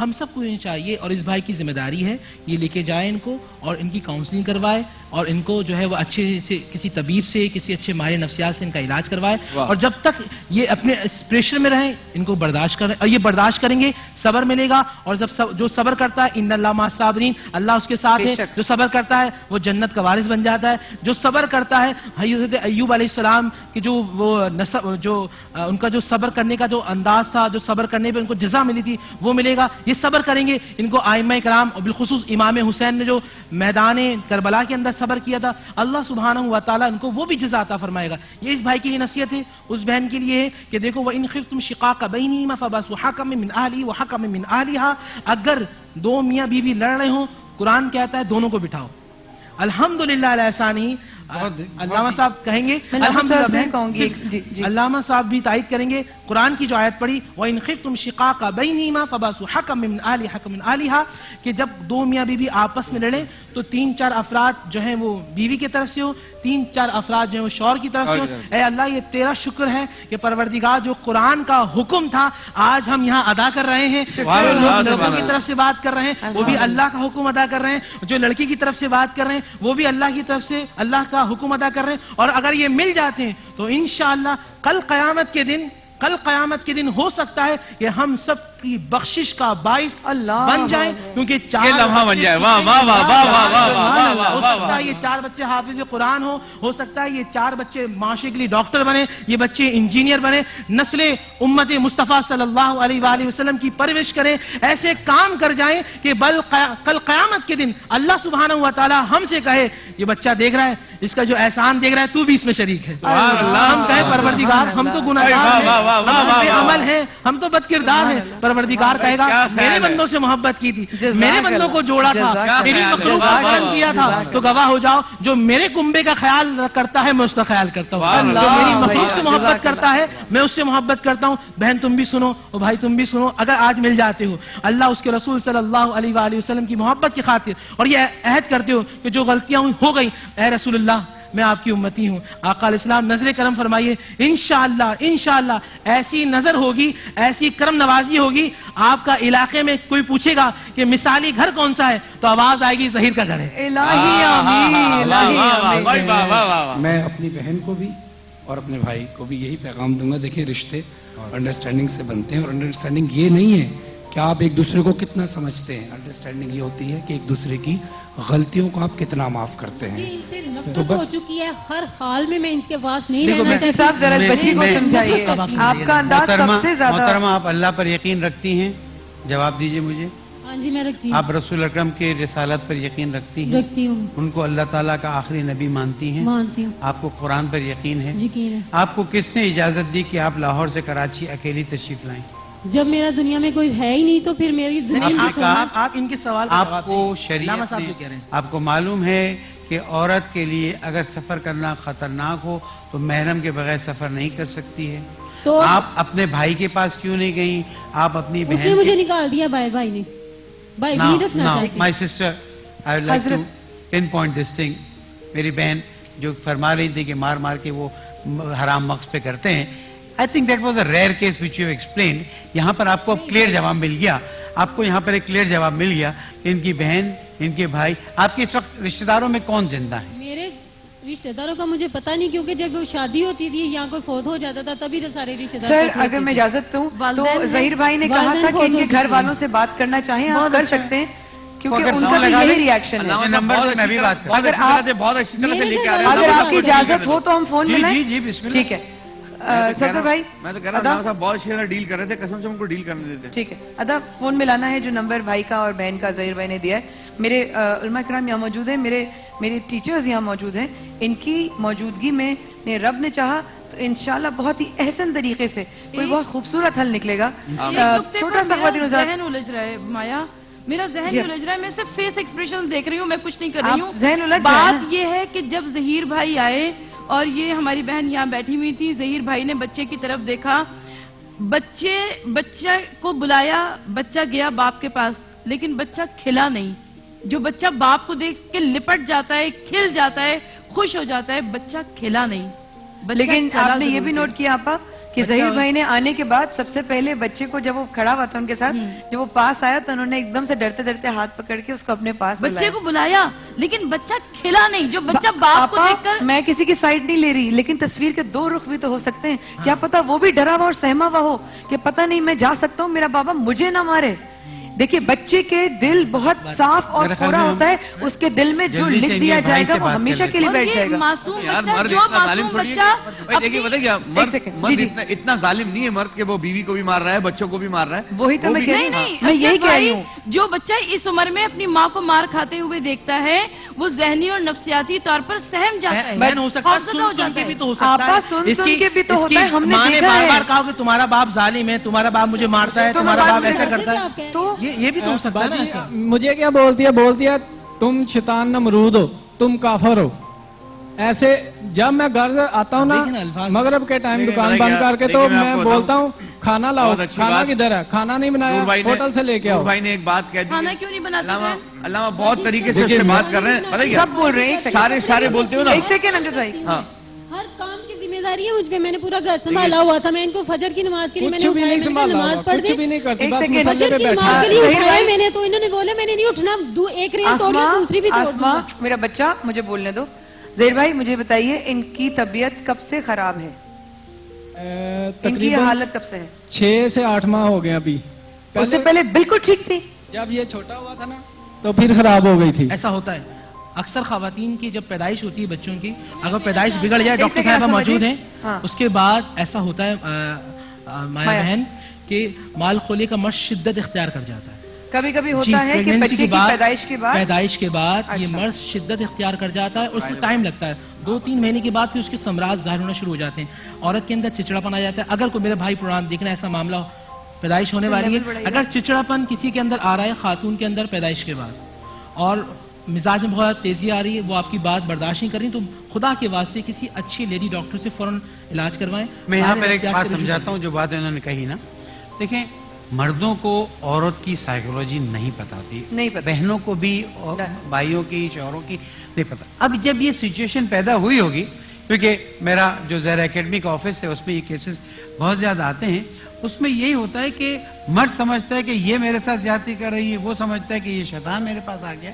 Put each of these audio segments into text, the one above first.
ہم سب کو یہ چاہیے اور اس بھائی کی ذمہ داری ہے یہ لے کے جائے ان کو اور ان کی کاؤنسلنگ کروائے اور ان کو جو ہے وہ اچھے سے کسی طبیب سے کسی اچھے ماہر نفسیات سے ان کا علاج کروائے اور جب تک یہ اپنے اس پریشر میں رہیں ان کو برداشت کریں اور یہ برداشت کریں گے صبر ملے گا اور جب جو صبر کرتا ہے ان اللہ مع الصابرین اللہ اس کے ساتھ ہے جو صبر کرتا ہے وہ جنت کا وارث بن جاتا ہے جو صبر کرتا ہے حضرت ایوب علیہ السلام کی جو وہ جو ان کا جو صبر کرنے کا جو انداز تھا جو صبر کرنے پہ ان کو جزا ملی تھی وہ ملے گا یہ صبر کریں گے ان کو ائمہ کرام اور بالخصوص امام حسین نے جو میدان کربلا کے اندر صبر کیا تھا اللہ سبحانہ و تعالیٰ ان کو وہ بھی جزا عطا فرمائے گا یہ اس بھائی کی نصیحت ہے اس بہن کے لیے ہے کہ دیکھو وَإِنْ خِفْتُمْ شِقَاقَ بَيْنِهِمَا فَبَعْثُوا حَكَمًا مِّنْ أَهْلِهِ وَحَكَمًا مِّنْ أَهْلِهَا اگر دو میاں بیوی لڑ رہے ہوں قرآن کہتا ہے دونوں کو بٹھاؤ الحمدللہ الاحسانی علامہ صاحب کہیں گے علامہ صاحب بھی تائید کریں گے قرآن کی جو آیت پڑھی وَإِنْ خِفْتُمْ شِقَاقَ بَيْنِهِمَا فَبَعْثُوا حَكَمًا مِّنْ أَهْلِهِ حَكَمًا مِّنْ أَهْلِهَا کہ جب دو میاں بیوی آپس میں لڑیں تو 3-4 افراد جو ہیں وہ بیوی کی طرف سے ہو 3-4 افراد جو ہیں وہ شوہر کی طرف سے ہو اے اللہ یہ تیرا شکر ہے کہ پروردگار جو قرآن کا حکم تھا آج ہم یہاں ادا کر رہے ہیں لوگوں کی طرف سے بات کر رہے ہیں وہ بھی اللہ کا حکم ادا کر رہے ہیں جو لڑکی کی طرف سے بات کر رہے ہیں وہ بھی اللہ کی طرف سے اللہ کا حکم ادا کر رہے ہیں اور اگر یہ مل جاتے ہیں تو انشاءاللہ کل قیامت کے دن ہو سکتا ہے کہ ہم سب کی بخشش کا باعث بن جائیں کیونکہ یہ لمحہ بن جائے واہ واہ واہ واہ واہ واہ واہ ہو سکتا ہے یہ 4 بچے حافظ قرآن ہو سکتا ہے یہ 4 بچے معاشرے کے لیے ڈاکٹر بنے یہ بچے انجینئر بنے نسل امت مصطفیٰ صلی اللہ علیہ وآلہ وسلم کی پرورش کریں ایسے کام کر جائیں کہ کل قیامت کے دن اللہ سبحانہ و تعالی ہم سے کہے یہ بچہ دیکھ رہا ہے اس کا جو احسان دیکھ رہا ہے تو بھی اس میں شریک ہے ہم کہیں پروردگار ہم تو گناہگار ہیں ہم بے عمل ہیں ہم تو بد کردار ہیں پروردگار کہے گا میرے بندوں سے محبت کی تھی میرے بندوں کو جوڑا تھا میری مخلوق کو کرم کیا تھا تو گواہ ہو جاؤ جو میرے کنبے کا خیال کرتا ہے میں اس کا خیال کرتا ہوں جو میری مخلوق سے محبت کرتا ہے میں اس سے محبت کرتا ہوں بہن تم بھی سنو اور بھائی تم بھی سنو اگر آج مل جاتے ہو اللہ اس کے رسول صلی اللہ علیہ وآلہ وسلم کی محبت کی خاطر اور یہ عہد کرتے ہو کہ جو غلطیاں ہو گئی اے رسول اللہ میں آپ کی امتی ہوں آقا علیہ السلام نظر کرم فرمائیے انشاءاللہ ایسی نظر ہوگی ایسی کرم نوازی ہوگی آپ کا علاقے میں کوئی پوچھے گا کہ مثالی گھر کون سا ہے تو آواز آئے گی ظہیر کا گھر ہے الہی آمین میں اپنی بہن کو بھی اور اپنے بھائی کو بھی یہی پیغام دوں گا دیکھیں رشتے انڈرسٹینڈنگ سے بنتے ہیں اور انڈرسٹینڈنگ یہ نہیں ہے کہ آپ ایک دوسرے کو کتنا سمجھتے ہیں انڈرسٹینڈنگ یہ ہوتی ہے کہ ایک دوسرے کی غلطیوں کو آپ کتنا معاف کرتے ہیں تو بس ہو چکی ہے ہر حال میں ان کے پاس نہیں رہنا چاہتی صاحب ذرا بچی کو سمجھائیے آپ کا انداز سب سے زیادہ محترمہ آپ اللہ پر یقین رکھتی ہیں جواب دیجئے مجھے ہاں جی میں رکھتی ہوں آپ رسول اکرم کے رسالت پر یقین رکھتی ہیں رکھتی ہوں ان کو اللہ تعالیٰ کا آخری نبی مانتی ہیں مانتی ہوں آپ کو قرآن پر یقین ہے یقین ہے آپ کو کس نے اجازت دی کہ آپ لاہور سے کراچی اکیلی تشریف لائیں جب میرا دنیا میں کوئی ہے ہی نہیں تو پھر میری زندگی آپ ان کے سوال آپ کو شریعت نے آپ کو معلوم ہے کہ عورت کے لیے اگر سفر کرنا خطرناک ہو تو محرم کے بغیر سفر نہیں کر سکتی ہے تو آپ اپنے بھائی کے پاس کیوں نہیں گئی آپ اپنی اس نے مجھے نکال دیا بھائی نے بھائی بھی رکھنا چاہتی my sister I would like to pinpoint this thing میری بہن جو فرما رہی تھی کہ مار مار کے وہ حرام مقصد پہ کرتے ہیں I think that was a rare case which you have explained یہاں پر آپ کو کلیئر جواب مل گیا آپ کو یہاں پر ایک کلیئر جواب مل گیا کہ ان کی بہن ان کے بھائی آپ کے اس وقت رشتہ داروں میں کون زندہ ہیں میرے رشتہ داروں کا مجھے پتا نہیں کیونکہ جب شادی ہوتی تھی یہاں کوئی فوت ہو جاتا تھا تبھی سارے رشتہ دار سر اگر میں اجازت دوں تو ظہیر بھائی نے کہا تھا کہ ان کے گھر والوں سے بات کرنا چاہیں آپ کر سکتے ہیں کیونکہ ان کا بھی یہی ریاکشن ہے نمبر میں بھی بات کرتا اگر بہت اچھی طرح سے لے کے آ رہے ہیں آپ کی اجازت ہو تو ہم فون ملائیں جی بسم اللہ ٹھیک ہے صدر بھائی میں تو کہہ رہا ہوں بہت اچھی طرح ڈیل کر رہے تھے قسم سے ہم کو ڈیل کرنے دیتے ٹھیک ہے ادا فون ملانا ہے جو نمبر بھائی کا اور بہن کا ظہیر بھائی نے دیا ہے میرے علماء کرام یہاں موجود ہیں میرے ٹیچرز یہاں موجود ہیں ان کی موجودگی میں رب نے چاہا تو انشاءاللہ بہت ہی احسن طریقے سے کوئی بہت خوبصورت حل نکلے گا چھوٹا سا ذہن الجھ رہا ہے مایا میرا ذہن الجھ رہا ہے میں صرف فیس ایکسپریشن دیکھ رہی ہوں میں کچھ نہیں کر رہی ہوں بات یہ ہے کہ جب ظہیر بھائی آئے اور یہ ہماری بہن یہاں بیٹھی ہوئی تھی ظہیر بھائی نے بچے کی طرف دیکھا بچہ کو بلایا بچہ گیا باپ کے پاس لیکن بچہ کھلا نہیں جو بچہ باپ کو دیکھ کے لپٹ جاتا ہے کھل جاتا ہے خوش ہو جاتا ہے بچہ کھلا نہیں لیکن آپ نے یہ بھی نوٹ کیا آپا کہ ظہیر بھائی نے آنے کے بعد سب سے پہلے بچے کو جب وہ کھڑا ہوا تھا ان کے ساتھ جب وہ پاس آیا تو انہوں نے ایک دم سے ڈرتے ڈرتے ہاتھ پکڑ کے اس کو اپنے پاس بچے کو بلایا لیکن بچہ کھلا نہیں. جو بچہ باپ کو دیکھ کر, میں کسی کی سائڈ نہیں لے رہی لیکن تصویر کے دو رخ بھی تو ہو سکتے ہیں. کیا پتا وہ بھی ڈرا ہوا اور سہما ہوا ہو کہ پتہ نہیں میں جا سکتا ہوں, میرا بابا مجھے نہ مارے. دیکھیے بچے کے دل بہت صاف اور پورا ہوتا ہے, اس کے دل میں جو لکھ دیا جائے گا وہ ہمیشہ کے لیے بیٹھ جائے گا. معصوم بچہ, جو معصوم بچہ دیکھیے پتہ کیا, مرد اتنا ظالم نہیں ہے مرد کہ وہ بیوی کو بھی مار رہا ہے بچوں کو بھی مار رہا ہے. وہی تو میں کہہ رہی ہوں, میں یہی کہہ رہی ہوں. جو بچہ اس عمر میں اپنی ماں کو مار کھاتے ہوئے دیکھتا ہے وہ ذہنی اور نفسیاتی طور پر سہم جاتا ہے, بہن ہو سکتا ہے, سن کے بھی تو ہو سکتا ہے, آپا سن کے بھی تو ہوتا ہے. ہم نے ماں نے دیکھا بار ہے بار کہا کہ تمہارا باپ ظالم ہے, تمہارا باپ مجھے مارتا ہے, تمہارا باپ ایسا کرتا ہے, تو یہ بھی تو ہو سکتا ہے. مجھے کیا بولتی ہے تم شیطان نمرود ہو, تم کافر ہو. ایسے جب میں گھر سے آتا ہوں نا مغرب کے ٹائم دکان بند کر کے تو میں بولتا ہوں کھانا لاؤ, کھانا کدھر ہے, کھانا نہیں بنایا, ہوٹل سے لے کے آؤ. بھائی نے ایک بات کہہ دی, کھانا کیوں نہیں بناتے, علامہ بہت طریقے سے اس سے بات کر رہے ہیں, پتہ کیا سب بول رہے ہیں, سارے بولتے ہو نا. ایک سیکنڈ امجد بھائی, ہر کام کی ذمہ داری ہے مجھ پہ, میں نے پورا گھر سنبھالا ہوا تھا. میں ان کو فجر کی نماز کے لیے میں نے اٹھایا, میں نے نماز پڑھ دی, فجر کی نماز کے لیے اٹھایا میں نے, تو انہوں نے بولے میں نے نہیں اٹھنا, ایک ریل توڑ لی دوسری بھی توڑ دوں. میرا بچہ مجھے بولنے دو. ظہیر بھائی مجھے بتائیے ان کی طبیعت کب سے خراب ہے, ان کی حالت کب سے ہے؟ 6 سے 8 ماہ ہو گئے ابھی. اس سے پہلے بالکل ٹھیک تھی, جب یہ چھوٹا ہوا تھا نا تو پھر خراب ہو گئی تھی. ایسا ہوتا ہے اکثر خواتین کی جب پیدائش ہوتی ہے بچوں کی, اگر پیدائش بگڑ جائے, ڈاکٹر صاحبہ موجود ہیں, اس کے بعد ایسا ہوتا ہے مایا بہن کہ مال خولی کا مرض شدت اختیار کر جاتا ہے. کبھی کبھی ہوتا ہے کہ بچے کی پیدائش کے بعد یہ مرض شدت اختیار کر جاتا ہے, اس میں ٹائم لگتا ہے, 2-3 مہینے کے بعد پھر اس کے ثمرات ظاہر ہونا شروع ہو جاتے ہیں. عورت کے اندر چچڑاپن آ جاتا ہے. اگر کوئی میرے بھائی پروگرام دیکھنا ایسا معاملہ ہو, پیدائش ہونے والی ہے, اگر چچڑاپن کسی کے اندر آ رہا ہے خاتون کے اندر پیدائش کے بعد, اور مزاج میں بہت تیزی آ رہی ہے, وہ آپ کی بات برداشت نہیں کر رہی, تو خدا کے واسطے کسی اچھی لیڈی ڈاکٹر سے فوراً علاج کروائیں. میں یہاں پر ایک بات سمجھاتا ہوں جو بات انہوں نے کہی نا. دیکھیں مردوں کو عورت کی سائیکولوجی نہیں پتاتی, بہنوں کو بھی اور بھائیوں کی, شوہروں کی نہیں پتا. اب جب یہ سچویشن پیدا ہوئی ہوگی, کیونکہ میرا جو زہرا اکیڈمی کا آفس ہے اس میں یہ کیسز بہت زیادہ آتے ہیں, اس میں یہی ہوتا ہے کہ مرد سمجھتا ہے کہ یہ میرے ساتھ زیادتی کر رہی ہے, وہ سمجھتا ہے کہ یہ شیطان میرے پاس آ گیا.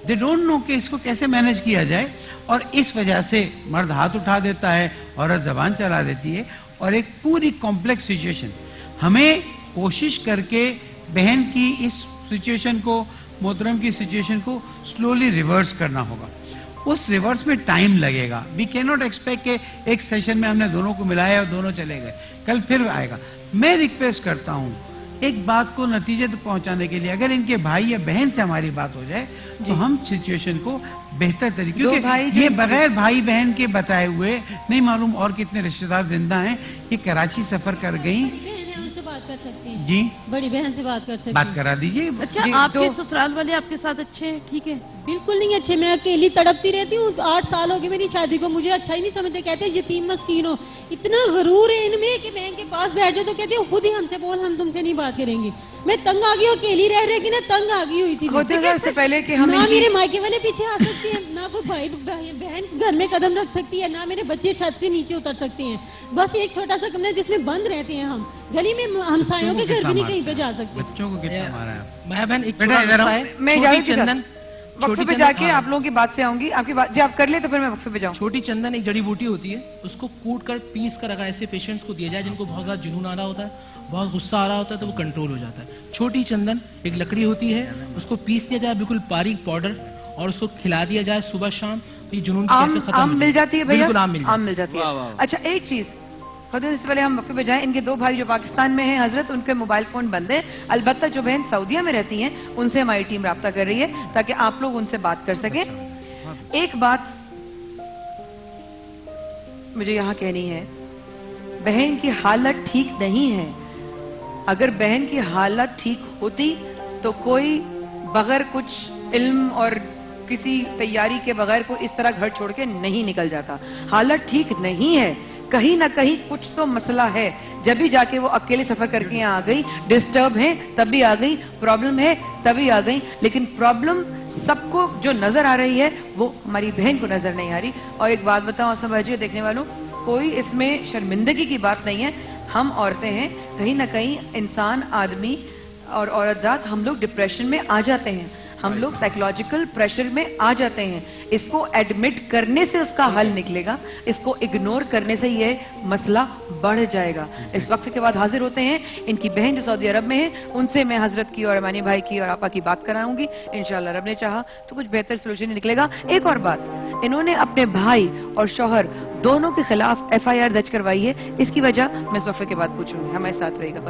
دے ڈونٹ نو کہ اس کو کیسے مینج کیا جائے, اور اس وجہ سے مرد ہاتھ اٹھا دیتا ہے, عورت زبان چلا دیتی ہے, اور ایک پوری کمپلیکس سچویشن. ہمیں کوشش کر کے بہن کی اس سچویشن کو, محترم کی سچویشن کو سلولی ریورس کرنا ہوگا. اس ریورس میں ٹائم لگے گا. وی کی ناٹ ایکسپیکٹ کہ ایک سیشن میں ہم نے دونوں کو ملایا اور دونوں چلے گئے, کل پھر آئے گا. میں ریکویسٹ کرتا ہوں ایک بات کو نتیجے تک پہنچانے کے لیے, اگر ان کے بھائی یا بہن سے ہماری بات ہو جائے تو ہم سچویشن کو بہتر طریقے, کیونکہ یہ بغیر بھائی بہن کے بتائے ہوئے نہیں معلوم اور کتنے رشتہ دار زندہ ہیں. یہ کراچی سفر کر گئیں, بات کر سکتے ہیں جی بڑی بہن سے بات کر سکتے ہیں, بات کرا دیجیے. اچھا آپ کے سسرال والے آپ کے ساتھ اچھے ہیں؟ ٹھیک ہے, بالکل نہیں اچھے. میں اکیلی تڑپتی رہتی ہوں, 8 سال ہو گئے میری شادی کو, مجھے اچھا ہی نہیں سمجھتے, کہتے ہیں یتیم مسکین ہو. اتنا غرور ہے ان میں کہ میں ان کے پاس بیٹھ جاؤ تو کہتے ہیں خود ہی ہم سے بول, ہم تم سے نہیں بات کریں گے. میں تنگ آ گئی ہوں, اکیلی رہ رہے کہ نا تنگ آ گئی ہوئی تھی. سے پہلے کہ ہم نہ میرے مائکے والے پیچھے آ سکتے ہیں, نہ کوئی بھائی بہن گھر میں قدم رکھ سکتی ہے, نہ میرے بچے چھت سے نیچے اتر سکتے ہیں. بس ایک چھوٹا سا کمرہ جس میں بند رہتے ہیں ہم, گلی میں ہمسایوں کے گھر بھی نہیں کہیں پہ جا سکتے. بچوں کو کتنا مارا ہے میں بہن ایک میں چندن وقفے پہ جا کے آپ لوگوں کی بات سے آؤں گی. آپ کی بات جب آپ کر لیں تو پھر میں وقفے پہ جاؤں. چھوٹی چندن ایک جڑی بوٹی ہوتی ہے, اس کو کوٹ کر پیس کر اگر ایسے پیشنٹس کو دیا جائے جن کو بہت زیادہ جنون آ رہا ہوتا ہے, بہت غصہ آ رہا ہوتا ہے, تو وہ کنٹرول ہو جاتا ہے. چھوٹی چندن ایک لکڑی ہوتی ہے, اس کو پیس دیا جائے بالکل باریک پاؤڈر, اور اس کو کھلا دیا جائے صبح شام, تو یہ جنون عام مل جاتی ہے بھیا, بالکل عام مل جاتی ہے. اچھا ایک چیز اس سے پہلے ہم وقفے پہ جائیں, ان کے 2 بھائی جو پاکستان میں ہیں حضرت, ان کے موبائل فون بند ہیں. البتہ جو بہن سعودیہ میں رہتی ہیں ان سے ہماری ٹیم رابطہ کر رہی ہے تاکہ آپ لوگ ان سے بات کر سکیں. ایک بات مجھے یہاں کہنی ہے, بہن کی حالت ٹھیک نہیں ہے. اگر بہن کی حالت ٹھیک ہوتی تو کوئی بغیر کچھ علم اور کسی تیاری کے بغیر کوئی اس طرح گھر چھوڑ کے نہیں نکل جاتا. حالت ٹھیک نہیں ہے, کہیں نہ کہیں کچھ تو مسئلہ ہے. جب بھی جا کے وہ اکیلے سفر کر کے یہاں آ گئی, ڈسٹرب ہیں تب بھی آ گئی, پرابلم ہے تبھی آ گئی, لیکن پرابلم سب کو جو نظر آ رہی ہے وہ ہماری بہن کو نظر نہیں آ رہی. اور ایک بات بتاؤں آسم بھائی جی, دیکھنے والوں, کوئی اس میں شرمندگی کی بات نہیں ہے. ہم عورتیں ہیں کہیں نہ کہیں انسان آدمی اور عورت ذات ہم لوگ ڈپریشن میں آ جاتے ہیں, ہم لوگ سائیکولوجیکل پریشر میں آ جاتے ہیں. اس کو ایڈمٹ کرنے سے اس کا حل نکلے گا, اس کو اگنور کرنے سے یہ مسئلہ بڑھ جائے گا. اس وقت کے بعد حاضر ہوتے ہیں ان کی بہن جو سعودی عرب میں ہے, ان سے میں حضرت کی اور امانی بھائی کی اور آپا کی بات کراؤں گی. انشاءاللہ رب نے چاہا تو کچھ بہتر سلوشن نکلے گا. ایک اور بات, انہوں نے اپنے بھائی اور شوہر دونوں کے خلاف FIR درج کروائی ہے, اس کی وجہ میں صفحے کے بعد پوچھوں گی. ہمارے ساتھ رہے گا.